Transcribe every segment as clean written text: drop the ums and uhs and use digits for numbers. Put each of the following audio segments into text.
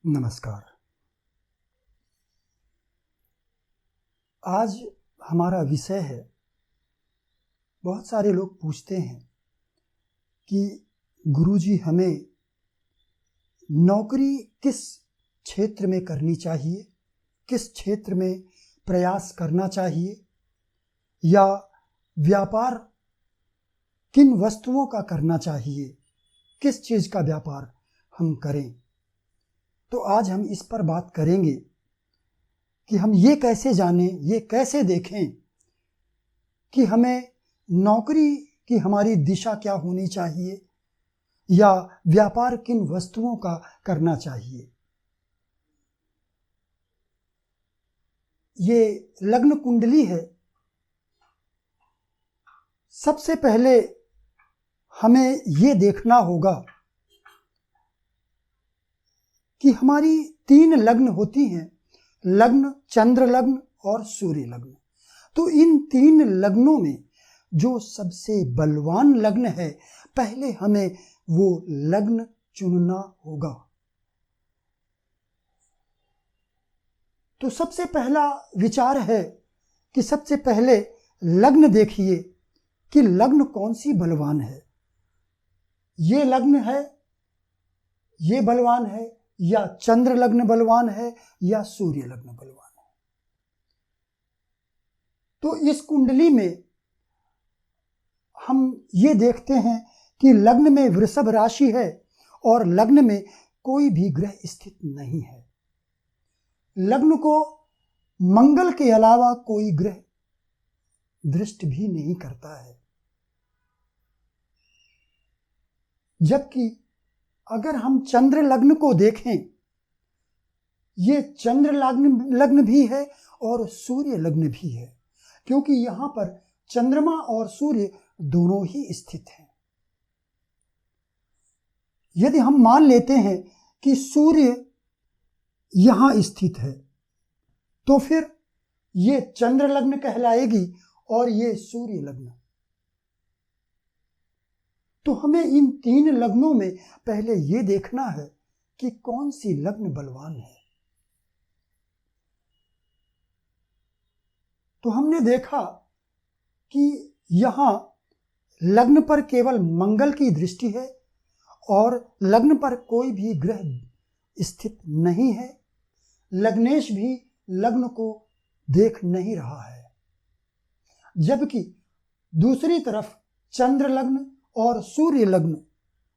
नमस्कार। आज हमारा विषय है, बहुत सारे लोग पूछते हैं कि गुरुजी हमें नौकरी किस क्षेत्र में करनी चाहिए, किस क्षेत्र में प्रयास करना चाहिए, या व्यापार किन वस्तुओं का करना चाहिए, किस चीज़ का व्यापार हम करें। तो आज हम इस पर बात करेंगे कि हम ये कैसे जानें, ये कैसे देखें कि हमें नौकरी की हमारी दिशा क्या होनी चाहिए या व्यापार किन वस्तुओं का करना चाहिए। ये लग्न कुंडली है। सबसे पहले हमें ये देखना होगा कि हमारी 3 लग्न होती हैं, लग्न, चंद्र लग्न और सूर्य लग्न। तो इन 3 लग्नों में जो सबसे बलवान लग्न है, पहले हमें वो लग्न चुनना होगा। तो सबसे पहला विचार है कि सबसे पहले लग्न देखिए कि लग्न कौन सी बलवान है। ये लग्न है, ये बलवान है, या चंद्र लग्न बलवान है, या सूर्य लग्न बलवान है। तो इस कुंडली में हम ये देखते हैं कि लग्न में वृषभ राशि है और लग्न में कोई भी ग्रह स्थित नहीं है। लग्न को मंगल के अलावा कोई ग्रह दृष्टि भी नहीं करता है। जबकि अगर हम चंद्र लग्न को देखें, ये चंद्र लग्न भी है और सूर्य लग्न भी है, क्योंकि यहां पर चंद्रमा और सूर्य दोनों ही स्थित हैं। यदि हम मान लेते हैं कि सूर्य यहां स्थित है, तो फिर ये चंद्र लग्न कहलाएगी और ये सूर्य लग्न। तो हमें इन 3 लग्नों में पहले ये देखना है कि कौन सी लग्न बलवान है। तो हमने देखा कि यहां लग्न पर केवल मंगल की दृष्टि है और लग्न पर कोई भी ग्रह स्थित नहीं है। लग्नेश भी लग्न को देख नहीं रहा है। जबकि दूसरी तरफ चंद्र लग्न और सूर्य लग्न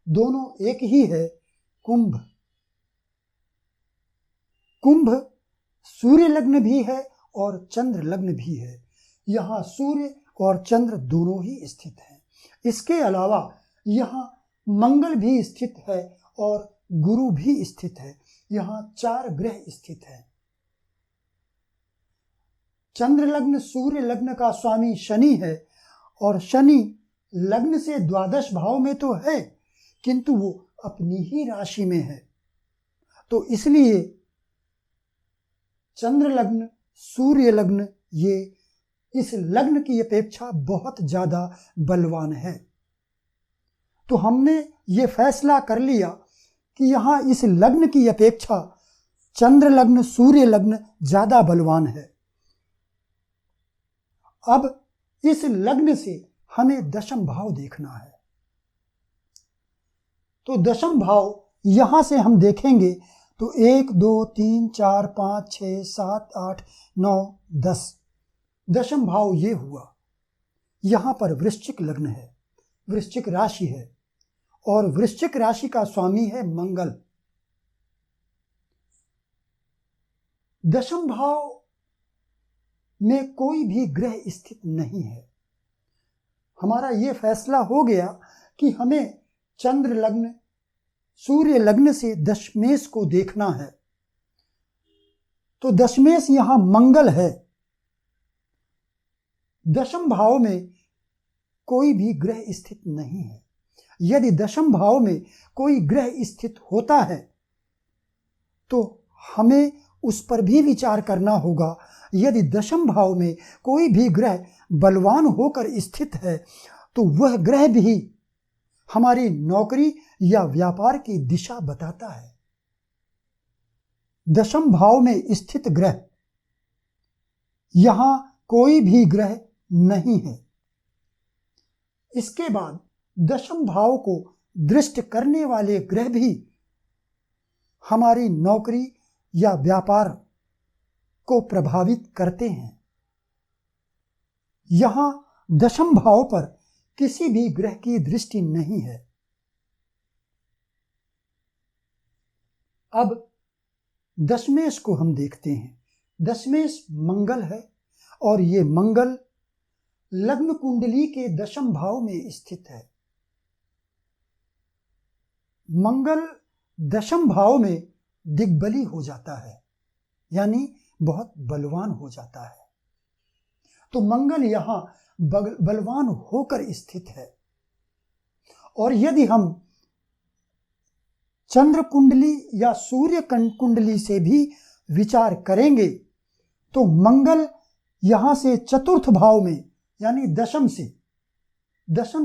दोनों एक ही है, कुंभ। कुंभ सूर्य लग्न भी है और चंद्र लग्न भी है। यहाँ सूर्य और चंद्र दोनों ही स्थित हैं। इसके अलावा यहाँ मंगल भी स्थित है और गुरु भी स्थित है। यहाँ 4 ग्रह स्थित हैं। चंद्र लग्न सूर्य लग्न का स्वामी शनि है और शनि लग्न से द्वादश भाव में तो है, किंतु वो अपनी ही राशि में है। तो इसलिए चंद्र लग्न सूर्य लग्न ये इस लग्न की अपेक्षा बहुत ज्यादा बलवान है। तो हमने ये फैसला कर लिया कि यहाँ इस लग्न की अपेक्षा चंद्र लग्न सूर्य लग्न ज्यादा बलवान है। अब इस लग्न से हमें दशम भाव देखना है। तो दशम भाव यहां से हम देखेंगे तो 1 2 3 4 5 6 7 8 9 10 दशम भाव ये हुआ। यहां पर वृश्चिक लग्न है, वृश्चिक राशि है और वृश्चिक राशि का स्वामी है मंगल। दशम भाव में कोई भी ग्रह स्थित नहीं है। हमारा ये फैसला हो गया कि हमें चंद्र लग्न सूर्य लग्न से दशमेश को देखना है। तो दशमेश यहां मंगल है। दशम भाव में कोई भी ग्रह स्थित नहीं है। यदि दशम भाव में कोई ग्रह स्थित होता है तो हमें उस पर भी विचार करना होगा। यदि दशम भाव में कोई भी ग्रह बलवान होकर स्थित है तो वह ग्रह भी हमारी नौकरी या व्यापार की दिशा बताता है। दशम भाव में स्थित ग्रह, यहां कोई भी ग्रह नहीं है। इसके बाद दशम भाव को दृष्ट करने वाले ग्रह भी हमारी नौकरी या व्यापार को प्रभावित करते हैं। यहां दशम भाव पर किसी भी ग्रह की दृष्टि नहीं है। अब दशमेश को हम देखते हैं। दशमेश मंगल है और ये मंगल लग्न कुंडली के दशम भाव में स्थित है। मंगल दशम भाव में दिग्बली हो जाता है, यानी बहुत बलवान हो जाता है। तो मंगल यहां बलवान होकर स्थित है। और यदि हम चंद्र कुंडली या सूर्य कुंडली से भी विचार करेंगे तो मंगल यहां से चतुर्थ भाव में, यानी दशम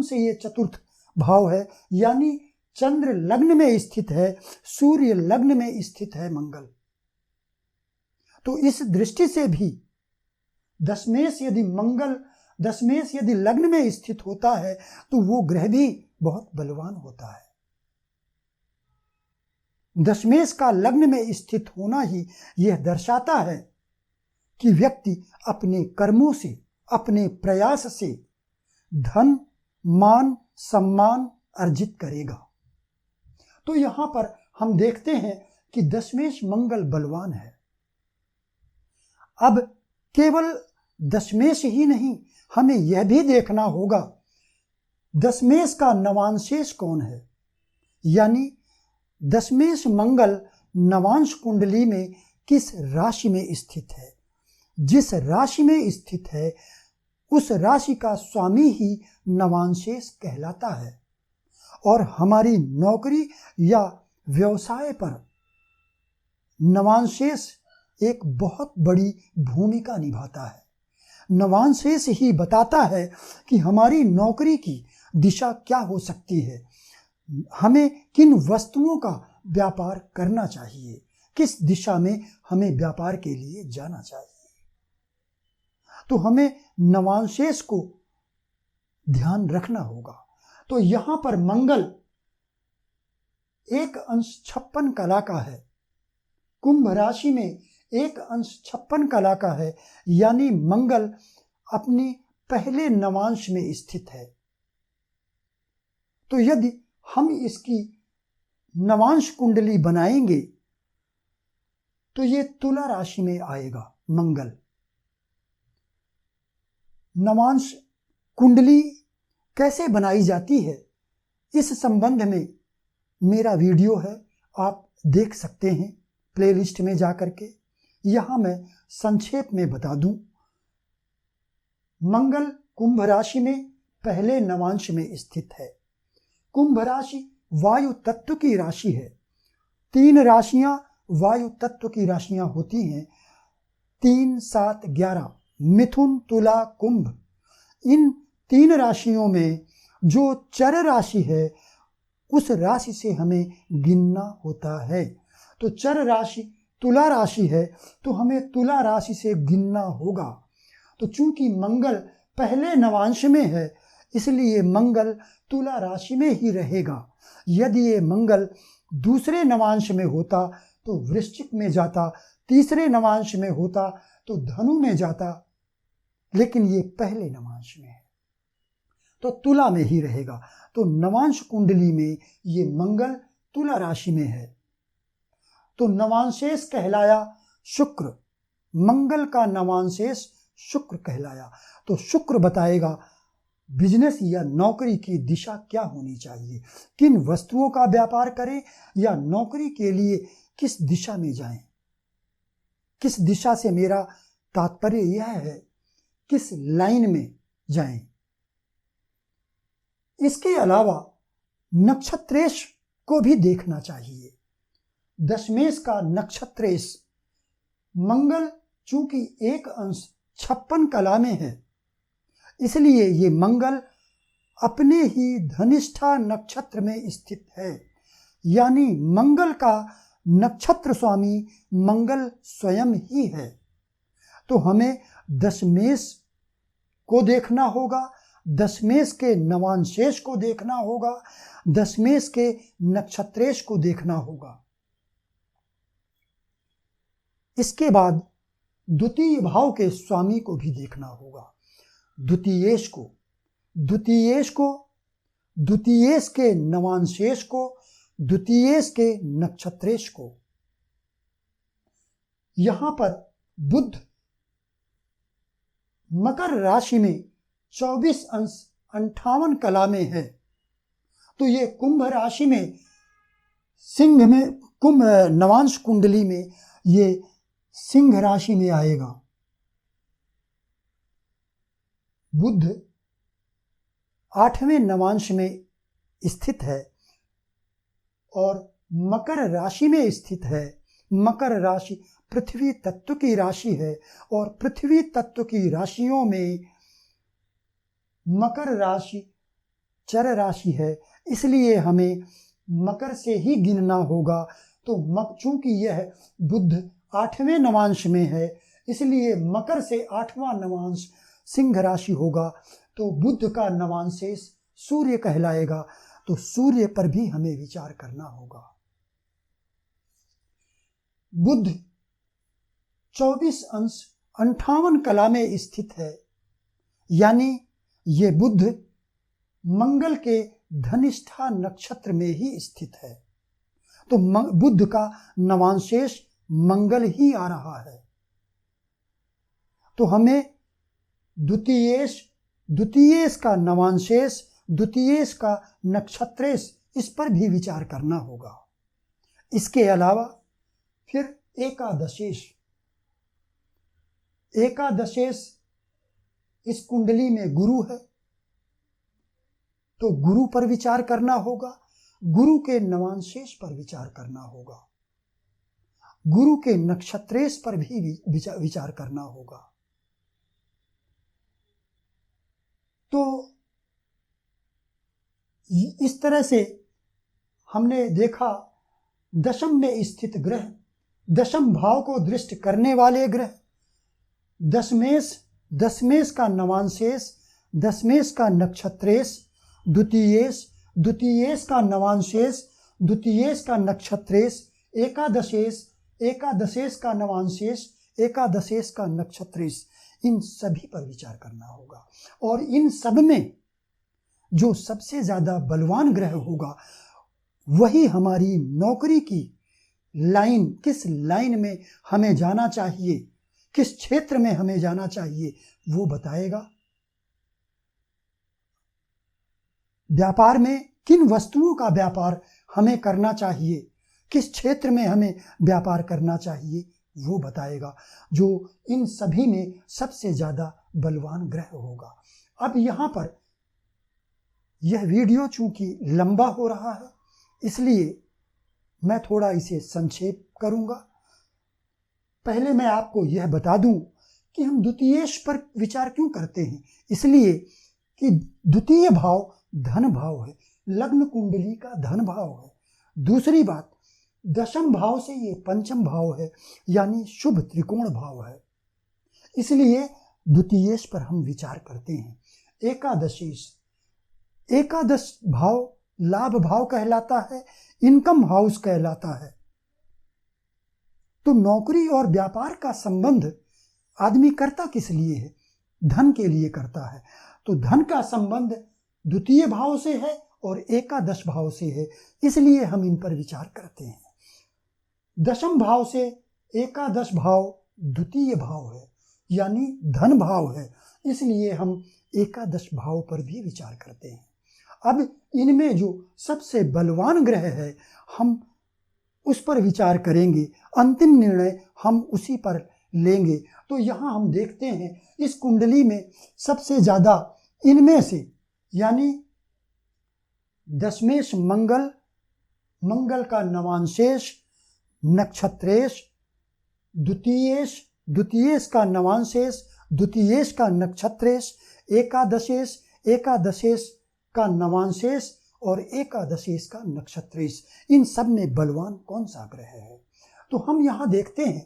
से ये चतुर्थ भाव है, यानी चंद्र लग्न में स्थित है, सूर्य लग्न में स्थित है मंगल। तो इस दृष्टि से भी दशमेश यदि लग्न में स्थित होता है तो वो ग्रह भी बहुत बलवान होता है। दशमेश का लग्न में स्थित होना ही यह दर्शाता है कि व्यक्ति अपने कर्मों से, अपने प्रयास से धन, मान, सम्मान अर्जित करेगा। तो यहां पर हम देखते हैं कि दशमेश मंगल बलवान है। अब केवल दशमेश ही नहीं, हमें यह भी देखना होगा दशमेश का नवांशेष कौन है, यानी दशमेश मंगल नवांश कुंडली में किस राशि में स्थित है। जिस राशि में स्थित है उस राशि का स्वामी ही नवांशेष कहलाता है और हमारी नौकरी या व्यवसाय पर नवांशेष एक बहुत बड़ी भूमिका निभाता है। नवांशेष ही बताता है कि हमारी नौकरी की दिशा क्या हो सकती है, हमें किन वस्तुओं का व्यापार करना चाहिए, किस दिशा में हमें व्यापार के लिए जाना चाहिए। तो हमें नवांशेष को ध्यान रखना होगा। तो यहां पर मंगल 1 अंश 56 कला का है, कुंभ राशि में 1 अंश 56 कला का है, यानी मंगल अपने पहले नवांश में स्थित है। तो यदि हम इसकी नवांश कुंडली बनाएंगे तो ये तुला राशि में आएगा मंगल। नवांश कुंडली कैसे बनाई जाती है, इस संबंध में मेरा वीडियो है, आप देख सकते हैं प्लेलिस्ट में जाकर के। यहां मैं संक्षेप में बता दूं, मंगल कुंभ राशि में पहले नवांश में स्थित है। कुंभ राशि वायु तत्व की राशि है। 3 राशियां वायु तत्व की राशियां होती हैं, 3, 7, 11, मिथुन, तुला, कुंभ। इन 3 राशियों में जो चर राशि है उस राशि से हमें गिनना होता है। तो चर राशि तुला राशि है तो हमें तुला राशि से गिनना होगा। तो चूंकि मंगल पहले नवांश में है इसलिए मंगल तुला राशि में ही रहेगा। यदि ये मंगल दूसरे नवांश में होता तो वृश्चिक में जाता, तीसरे नवांश में होता तो धनु में जाता, लेकिन ये पहले नवांश में है तो तुला में ही रहेगा। तो नवांश कुंडली में ये मंगल तुला राशि में है। तो नवांशेष कहलाया शुक्र, मंगल का नवांशेष शुक्र कहलाया। तो शुक्र बताएगा बिजनेस या नौकरी की दिशा क्या होनी चाहिए, किन वस्तुओं का व्यापार करें या नौकरी के लिए किस दिशा में जाएं। किस दिशा से मेरा तात्पर्य यह है, किस लाइन में जाएं। इसके अलावा नक्षत्रेश को भी देखना चाहिए। दशमेश का नक्षत्रेश मंगल चूंकि 1 अंश 56 कला में है इसलिए ये मंगल अपने ही धनिष्ठा नक्षत्र में स्थित है, यानी मंगल का नक्षत्र स्वामी मंगल स्वयं ही है। तो हमें दशमेश को देखना होगा, दशमेश के नवांशेष को देखना होगा, दशमेश के नक्षत्रेश को देखना होगा। इसके बाद द्वितीय भाव के स्वामी को भी देखना होगा, द्वितीयेश को, द्वितीयेश के नवांशेष को, द्वितीयेश के नक्षत्रेश को। यहां पर बुध मकर राशि में 24 अंश 58 कला में है, तो ये कुंभ राशि में, सिंह में, कुंभ नवांश कुंडली में ये सिंह राशि में आएगा। बुध 8वें नवांश में स्थित है और मकर राशि में स्थित है। मकर राशि पृथ्वी तत्व की राशि है और पृथ्वी तत्व की राशियों में मकर राशि चर राशि है, इसलिए हमें मकर से ही गिनना होगा। तो चूंकि यह बुध 8वें नवांश में है, इसलिए मकर से 8वां नवांश सिंह राशि होगा। तो बुध का नवांशेष सूर्य कहलाएगा, तो सूर्य पर भी हमें विचार करना होगा। बुध 24 अंश 58 कला में स्थित है, यानी ये बुध मंगल के धनिष्ठा नक्षत्र में ही स्थित है। तो बुध का नवांशेष मंगल ही आ रहा है। तो हमें द्वितीयेश का नवांशेष, द्वितीयेश का नक्षत्रेश, इस पर भी विचार करना होगा। इसके अलावा फिर एकादशेश इस कुंडली में गुरु है, तो गुरु पर विचार करना होगा, गुरु के नवांशेष पर विचार करना होगा, गुरु के नक्षत्रेश पर भी विचार करना होगा। तो इस तरह से हमने देखा दशम में स्थित ग्रह, दशम भाव को दृष्ट करने वाले ग्रह, दशमेश का नवांशेष, दशमेश का नक्षत्रेश, द्वितीयेश का नवांशेष, द्वितीयेश का नक्षत्रेश, एकादशेश का नवांशेष, एकादशेश का नक्षत्रेश, इन सभी पर विचार करना होगा। और इन सब में जो सबसे ज्यादा बलवान ग्रह होगा वही हमारी नौकरी की लाइन, किस लाइन में हमें जाना चाहिए, किस क्षेत्र में हमें जाना चाहिए, वो बताएगा। व्यापार में किन वस्तुओं का व्यापार हमें करना चाहिए, किस क्षेत्र में हमें व्यापार करना चाहिए, वो बताएगा, जो इन सभी में सबसे ज्यादा बलवान ग्रह होगा। अब यहाँ पर यह वीडियो चूंकि लंबा हो रहा है, इसलिए मैं थोड़ा इसे संक्षेप करूंगा। पहले मैं आपको यह बता दूं कि हम द्वितीयेश पर विचार क्यों करते हैं। इसलिए कि द्वितीय भाव धन भाव है, लग्न कुंडली का धन भाव है। दूसरी बात, दशम भाव से ये पंचम भाव है, यानी शुभ त्रिकोण भाव है, इसलिए द्वितीयेश पर हम विचार करते हैं। एकादश भाव लाभ भाव कहलाता है, इनकम हाउस कहलाता है। तो नौकरी और व्यापार का संबंध आदमी करता किस लिए है? धन के लिए करता है। तो धन का संबंध द्वितीय भाव से है और एकादश भाव से है, इसलिए हम इन पर विचार करते हैं। दशम भाव से एकादश भाव द्वितीय भाव है, यानी धन भाव है, इसलिए हम एकादश भाव पर भी विचार करते हैं। अब इनमें जो सबसे बलवान ग्रह है, हम उस पर विचार करेंगे, अंतिम निर्णय हम उसी पर लेंगे। तो यहाँ हम देखते हैं इस कुंडली में सबसे ज्यादा इनमें से, यानी दशमेश मंगल, मंगल का नवांशेष, नक्षत्रेश, द्वितीयेश का नवांशेष, द्वितीयेश का नक्षत्रेश, एकादशेश का नवांशेष और एकादशेश का नक्षत्रेश, इन सब में बलवान कौन सा ग्रह है? तो हम यहां देखते हैं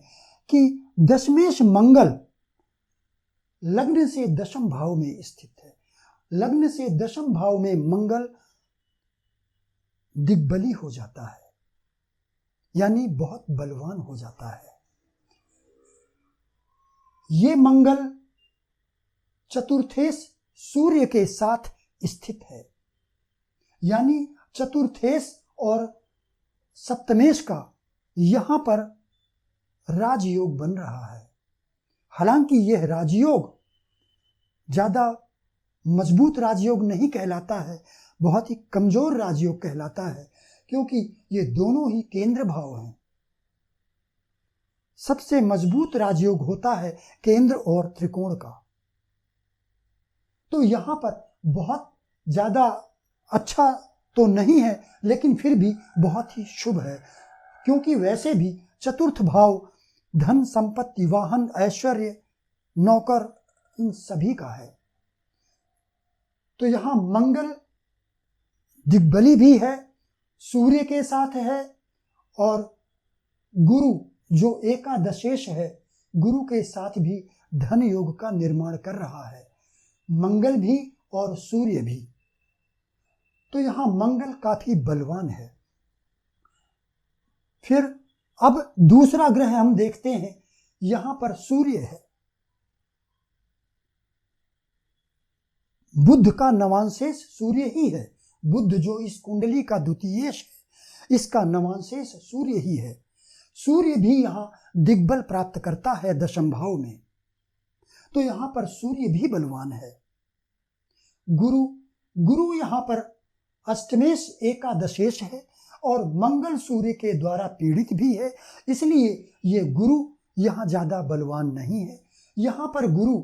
कि दशमेश मंगल लग्न से दशम भाव में स्थित है। लग्न से दशम भाव में मंगल दिग्बली हो जाता है, यानी बहुत बलवान हो जाता है। ये मंगल चतुर्थेश सूर्य के साथ स्थित है, यानी चतुर्थेश और सप्तमेश का यहां पर राजयोग बन रहा है। हालांकि यह राजयोग ज्यादा मजबूत राजयोग नहीं कहलाता है, बहुत ही कमजोर राजयोग कहलाता है, क्योंकि ये दोनों ही केंद्र भाव हैं। सबसे मजबूत राजयोग होता है केंद्र और त्रिकोण का। तो यहां पर बहुत ज्यादा अच्छा तो नहीं है, लेकिन फिर भी बहुत ही शुभ है, क्योंकि वैसे भी चतुर्थ भाव धन, संपत्ति, वाहन, ऐश्वर्य, नौकर, इन सभी का है। तो यहां मंगल दिग्बली भी है, सूर्य के साथ है, और गुरु जो एकादशेश है, गुरु के साथ भी धन योग का निर्माण कर रहा है, मंगल भी और सूर्य भी। तो यहां मंगल काफी बलवान है। फिर अब दूसरा ग्रह हम देखते हैं, यहां पर सूर्य है। बुध का नवांशेष सूर्य ही है। बुध जो इस कुंडली का द्वितीयेश है, इसका नवांशेष सूर्य ही है। सूर्य भी यहां दिग्बल प्राप्त करता है दशम भाव में। तो यहां पर सूर्य भी बलवान है। गुरु यहां पर अष्टमेश एकादशेश है, और मंगल सूर्य के द्वारा पीड़ित भी है, इसलिए ये गुरु यहां ज्यादा बलवान नहीं है। यहां पर गुरु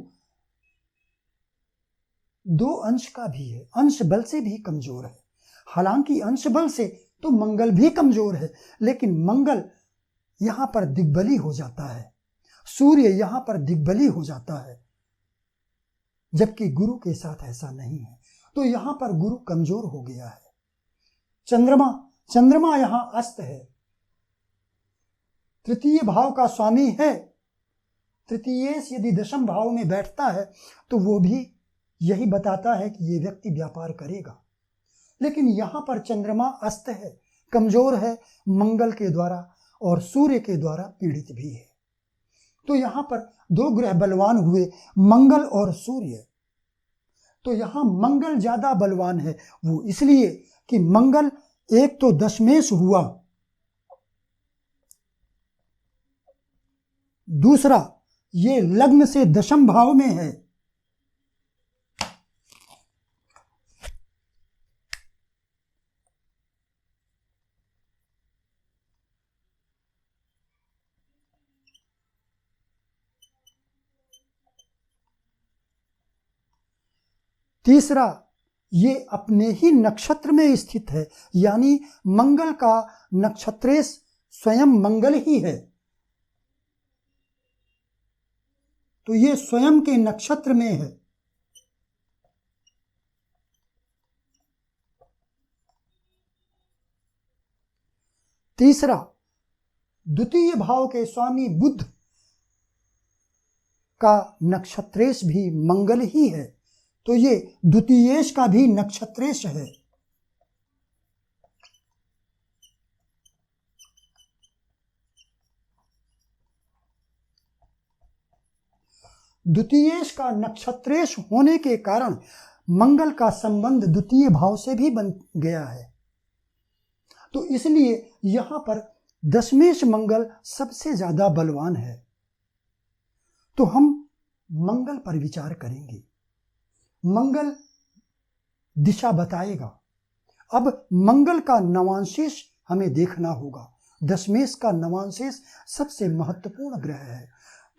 2 अंश का भी है, अंश बल से भी कमजोर है। हालांकि अंश बल से तो मंगल भी कमजोर है, लेकिन मंगल यहां पर दिग्बली हो जाता है, सूर्य यहां पर दिग्बली हो जाता है, जबकि गुरु के साथ ऐसा नहीं है। तो यहां पर गुरु कमजोर हो गया है। चंद्रमा यहां अस्त है, तृतीय भाव का स्वामी है। तृतीयेश यदि दशम भाव में बैठता है तो वो भी यही बताता है कि ये व्यक्ति व्यापार करेगा, लेकिन यहां पर चंद्रमा अस्त है, कमजोर है, मंगल के द्वारा और सूर्य के द्वारा पीड़ित भी है। तो यहां पर 2 ग्रह बलवान हुए, मंगल और सूर्य। तो यहां मंगल ज्यादा बलवान है, वो इसलिए कि मंगल एक तो दशमेश हुआ, दूसरा ये लग्न से दशम भाव में है। तीसरा, ये अपने ही नक्षत्र में स्थित है, यानी मंगल का नक्षत्रेश स्वयं मंगल ही है। तो ये स्वयं के नक्षत्र में है। तीसरा, द्वितीय भाव के स्वामी बुध का नक्षत्रेश भी मंगल ही है, तो ये द्वितीयेश का भी नक्षत्रेश है। द्वितीयेश का नक्षत्रेश होने के कारण मंगल का संबंध द्वितीय भाव से भी बन गया है। तो इसलिए यहां पर दशमेश मंगल सबसे ज्यादा बलवान है। तो हम मंगल पर विचार करेंगे। मंगल दिशा बताएगा। अब मंगल का नवांशेष हमें देखना होगा। दशमेश का नवांशेष सबसे महत्वपूर्ण ग्रह है।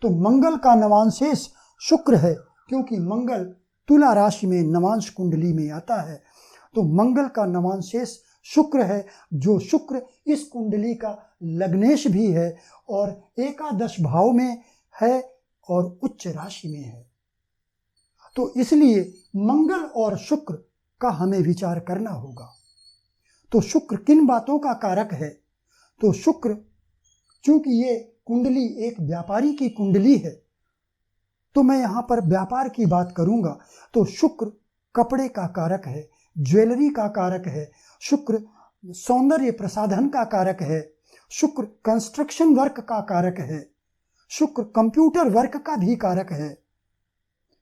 तो मंगल का नवांशेष शुक्र है, क्योंकि मंगल तुला राशि में नवांश कुंडली में आता है। तो मंगल का नवांशेष शुक्र है, जो शुक्र इस कुंडली का लग्नेश भी है और एकादश भाव में है और उच्च राशि में है। तो इसलिए मंगल और शुक्र का हमें विचार करना होगा। तो शुक्र किन बातों का कारक है? तो शुक्र, चूंकि ये कुंडली एक व्यापारी की कुंडली है, तो मैं यहाँ पर व्यापार की बात करूंगा। तो शुक्र कपड़े का कारक है, ज्वेलरी का कारक है, शुक्र सौंदर्य प्रसाधन का कारक है, शुक्र कंस्ट्रक्शन वर्क का कारक है, शुक्र कंप्यूटर वर्क का भी कारक है,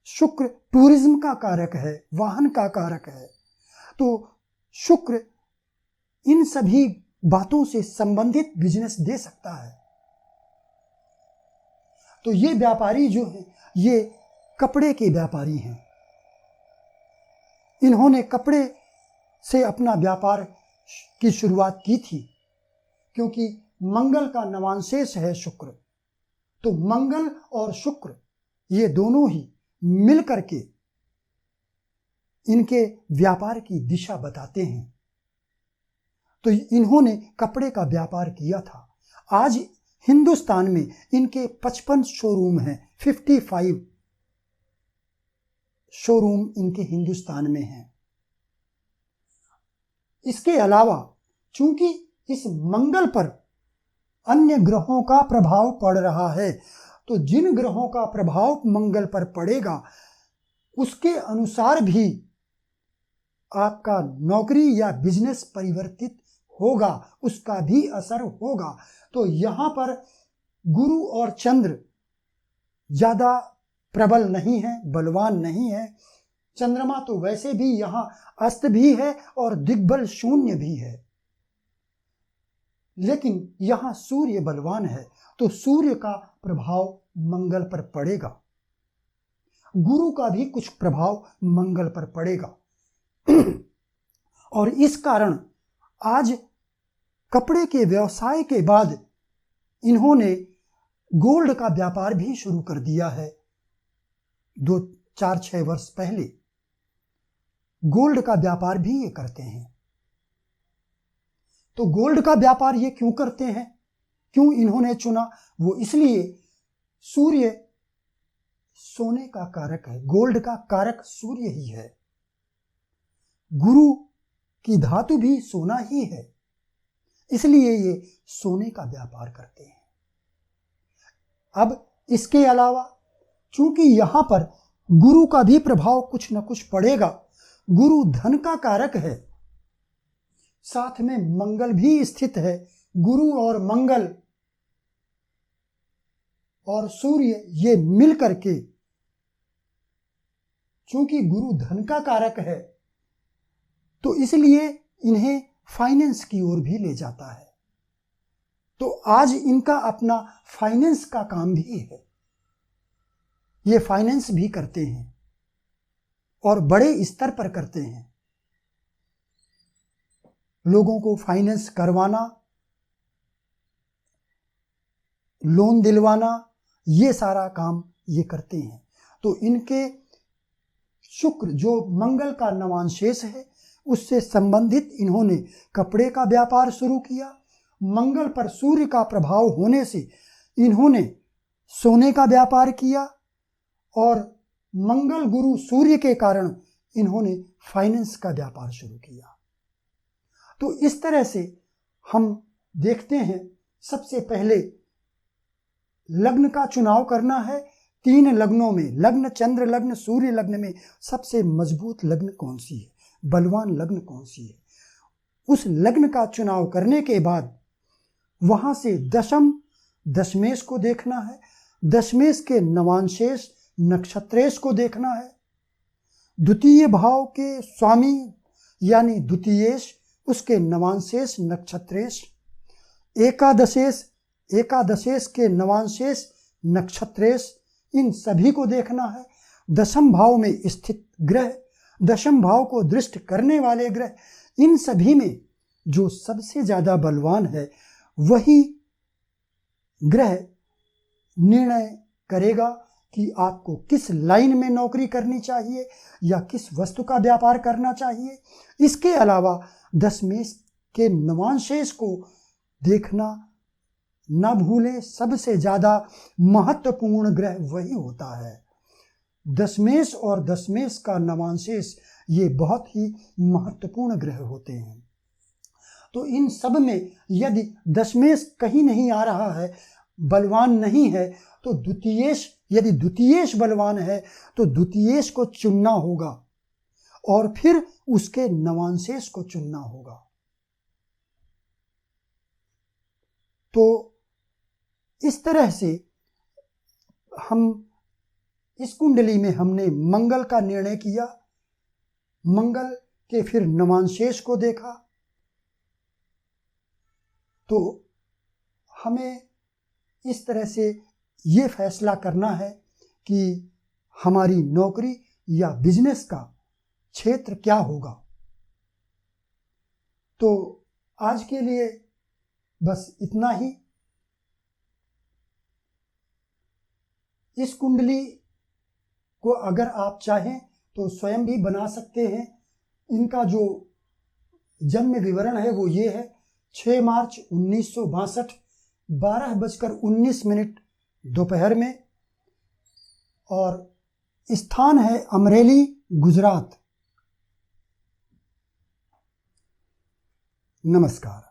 शुक्र टूरिज्म का कारक है, वाहन का कारक है। तो शुक्र इन सभी बातों से संबंधित बिजनेस दे सकता है। तो ये व्यापारी जो है, ये कपड़े के व्यापारी हैं। इन्होंने कपड़े से अपना व्यापार की शुरुआत की थी, क्योंकि मंगल का नवांशेष है शुक्र। तो मंगल और शुक्र ये दोनों ही मिलकर के इनके व्यापार की दिशा बताते हैं। तो इन्होंने कपड़े का व्यापार किया था। आज हिंदुस्तान में इनके 55 शोरूम हैं, 55 शोरूम इनके हिंदुस्तान में हैं। इसके अलावा चूंकि इस मंगल पर अन्य ग्रहों का प्रभाव पड़ रहा है, तो जिन ग्रहों का प्रभाव मंगल पर पड़ेगा उसके अनुसार भी आपका नौकरी या बिजनेस परिवर्तित होगा, उसका भी असर होगा। तो यहाँ पर गुरु और चंद्र ज़्यादा प्रबल नहीं है, बलवान नहीं है। चंद्रमा तो वैसे भी यहाँ अस्त भी है और दिग्बल शून्य भी है, लेकिन यहाँ सूर्य बलवान है, तो सूर्य का प्रभाव मंगल पर पड़ेगा। गुरु का भी कुछ प्रभाव मंगल पर पड़ेगा। और इस कारण आज कपड़े के व्यवसाय के बाद इन्होंने गोल्ड का व्यापार भी शुरू कर दिया है। 2-4-6 वर्ष पहले गोल्ड का व्यापार भी ये करते हैं। तो गोल्ड का व्यापार ये क्यों करते हैं, क्यों इन्होंने चुना? वो इसलिए, सूर्य सोने का कारक है, गोल्ड का कारक सूर्य ही है, गुरु की धातु भी सोना ही है, इसलिए ये सोने का व्यापार करते हैं। अब इसके अलावा चूंकि यहां पर गुरु का भी प्रभाव कुछ न कुछ पड़ेगा, गुरु धन का कारक है, साथ में मंगल भी स्थित है। गुरु और मंगल और सूर्य ये मिलकर के, चूंकि गुरु धन का कारक है, तो इसलिए इन्हें फाइनेंस की ओर भी ले जाता है। तो आज इनका अपना फाइनेंस का काम भी है, ये फाइनेंस भी करते हैं और बड़े स्तर पर करते हैं। लोगों को फाइनेंस करवाना, लोन दिलवाना, ये सारा काम ये करते हैं। तो इनके शुक्र जो मंगल का नवांशेष है, उससे संबंधित इन्होंने कपड़े का व्यापार शुरू किया। मंगल पर सूर्य का प्रभाव होने से इन्होंने सोने का व्यापार किया, और मंगल गुरु सूर्य के कारण इन्होंने फाइनेंस का व्यापार शुरू किया। तो इस तरह से हम देखते हैं, सबसे पहले लग्न का चुनाव करना है। 3 लग्नों में, लग्न, चंद्र लग्न, सूर्य लग्न में सबसे मजबूत लग्न कौन सी है, बलवान लग्न कौन सी है, उस लग्न का चुनाव करने के बाद वहां से दशमेश को देखना है, दशमेश के नवांशेष नक्षत्रेश को देखना है, द्वितीय भाव के स्वामी यानी द्वितीयेश, उसके नवांशेष नक्षत्रेश, एकादशेश के नवांशेष नक्षत्रेश, इन सभी को देखना है। दशम भाव में स्थित ग्रह, दशम भाव को दृष्ट करने वाले ग्रह, इन सभी में जो सबसे ज्यादा बलवान है वही ग्रह निर्णय करेगा कि आपको किस लाइन में नौकरी करनी चाहिए या किस वस्तु का व्यापार करना चाहिए। इसके अलावा दशमेश के नवांशेष को देखना ना भूलें, सबसे ज़्यादा महत्वपूर्ण ग्रह वही होता है। दशमेश और दशमेश का नवांशेष ये बहुत ही महत्वपूर्ण ग्रह होते हैं। तो इन सब में यदि दशमेश कहीं नहीं आ रहा है, बलवान नहीं है, तो द्वितीयेश, यदि द्वितीयेश बलवान है तो द्वितीयेश को चुनना होगा और फिर उसके नवांशेष को चुनना होगा। तो इस तरह से हम इस कुंडली में हमने मंगल का निर्णय किया, मंगल के फिर नवांशेष को देखा। तो हमें इस तरह से ये फैसला करना है कि हमारी नौकरी या बिजनेस का क्षेत्र क्या होगा। तो आज के लिए बस इतना ही। इस कुंडली को अगर आप चाहें तो स्वयं भी बना सकते हैं। इनका जो जन्म विवरण है वो ये है: 6 मार्च 1962, 12:19 दोपहर में, और स्थान है अमरेली, गुजरात। नमस्कार।